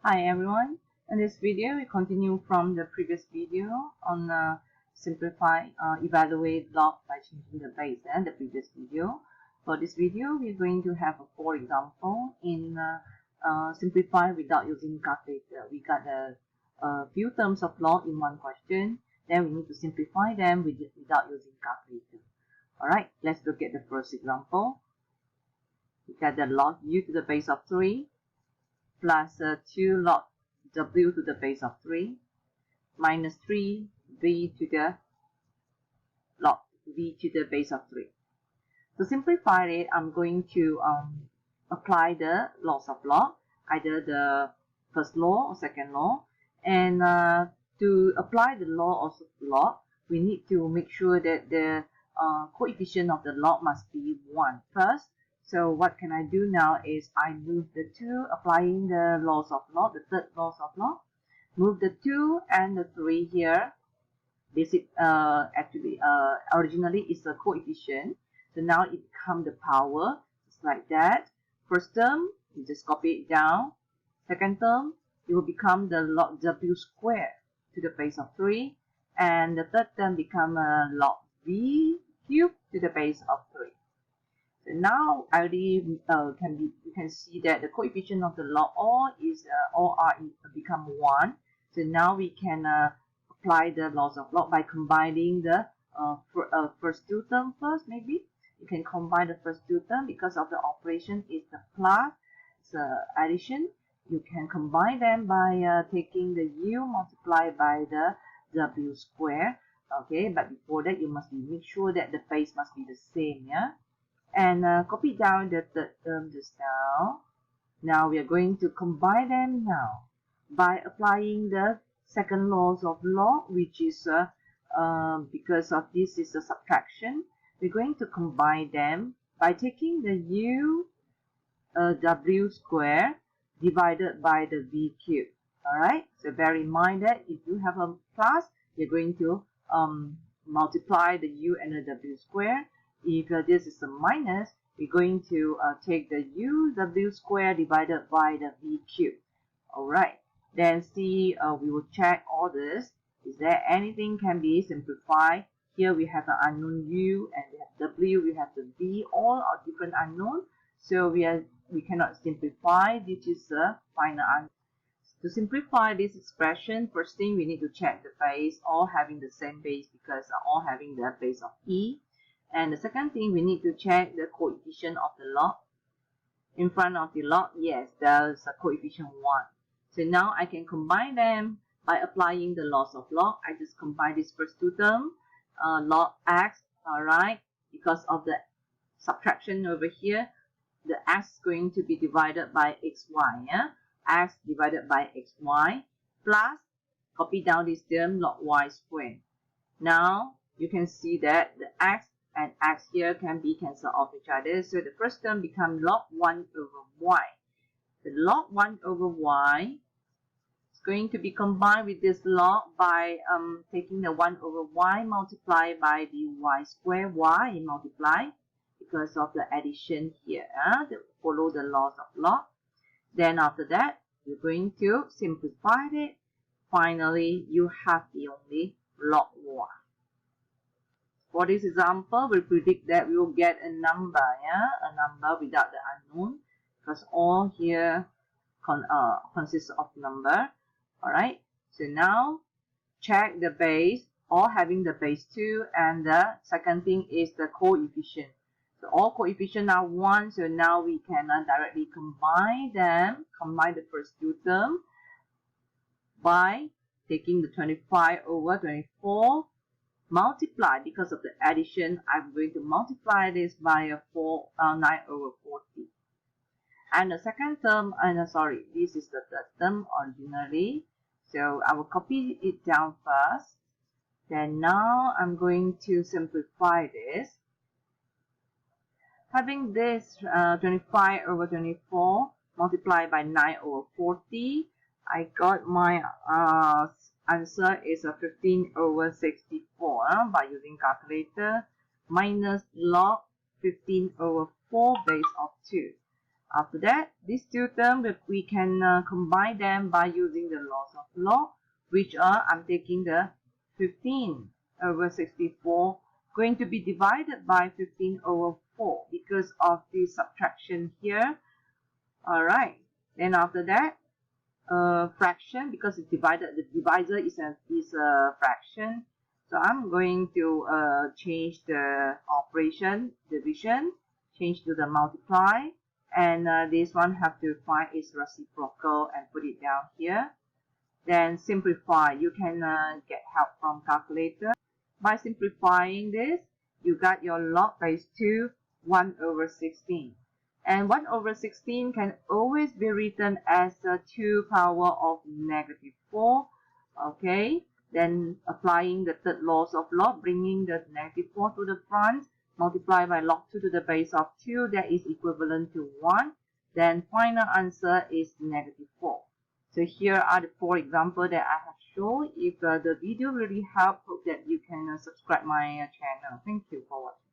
Hi everyone, in this video we continue from the previous video on evaluate log by changing the base and the previous video. For this video we're going to have a 4 example in simplify without using calculator. We got a few terms of log in one question, then we need to simplify them without using calculator. Alright, let's look at the first example. We got the log u to the base of 3 plus 2 log w to the base of 3 minus 3v to the log v to the base of 3. To simplify it, I'm going to apply the laws of log, either the first law or second law. And to apply the law of log, we need to make sure that the coefficient of the log must be 1 first. So what can I do now is I move the 2, applying the laws of log, the third laws of log. Move the 2 and the 3 here. This is originally is a coefficient. So now it becomes the power, just like that. First term, you just copy it down. Second term, it will become the log w squared to the base of 3. And the third term become log v cubed to the base of 3. So now I already you can see that the coefficient of the log all are become 1. So now we can apply the laws of log by combining the first two terms first. Maybe you can combine the first two terms because of the operation is the plus, addition. You can combine them by taking the u multiplied by the w square. Okay, but before that you must make sure that the base must be the same. Yeah. And copy down the third term just now. Now we are going to combine them now by applying the second laws of log, which is because of this is a subtraction. We're going to combine them by taking the u w square divided by the v cube. Alright, so bear in mind that if you have a plus, you're going to multiply the u and the w square. If this is a minus, we're going to take the w square divided by the v cube. Alright, then see, we will check all this. Is there anything can be simplified? Here we have an unknown u and we have w, we have the v, all are different unknown. So we cannot simplify. This is a final answer. To simplify this expression, first thing we need to check the base, all having the same base because all having the base of e. And the second thing, we need to check the coefficient of the log. In front of the log, yes, there's a coefficient 1. So now I can combine them by applying the laws of log. I just combine this first two terms, log x, alright, because of the subtraction over here, the x is going to be divided by xy, yeah? X divided by xy, plus, copy down this term, log y squared. Now, you can see that the x and x here can be cancelled off each other. So the first term becomes log 1 over y. The log 1 over y is going to be combined with this log by taking the 1 over y multiplied by the y square y multiply because of the addition here. Follow the laws of log. Then after that, you're going to simplify it. Finally, you have the only log y. For this example, we predict that we will get a number, a number without the unknown, because all here consists of number. Alright, so now check the base, all having the base 2, and the second thing is the coefficient. So all coefficients are 1, so now we can directly combine them, combine the first two terms by taking the 25 over 24. Multiply, because of the addition, I'm going to multiply this by 9 over 40. And the second term, this is the third term originally. So I will copy it down first. Then now I'm going to simplify this. Having this 25 over 24 multiplied by 9 over 40, I got my answer is 15 over 64 by using calculator minus log 15 over 4 base of 2. After that, these two terms, we can combine them by using the laws of log, which are, I'm taking the 15 over 64, going to be divided by 15 over 4 because of the subtraction here. Alright, then after that, fraction, because it's divided, the divisor is a fraction. So I'm going to change the operation, division, change to the multiply, and this one have to find its reciprocal and put it down here. Then simplify. You can get help from calculator. By simplifying this, you got your log base 2, 1 over 16. And 1 over 16 can always be written as 2 power of negative 4. Okay, then applying the third laws of log, bringing the negative 4 to the front, multiply by log 2 to the base of 2, that is equivalent to 1. Then final answer is negative 4. So here are the 4 examples that I have shown. If the video really helped, hope that you can subscribe my channel. Thank you for watching.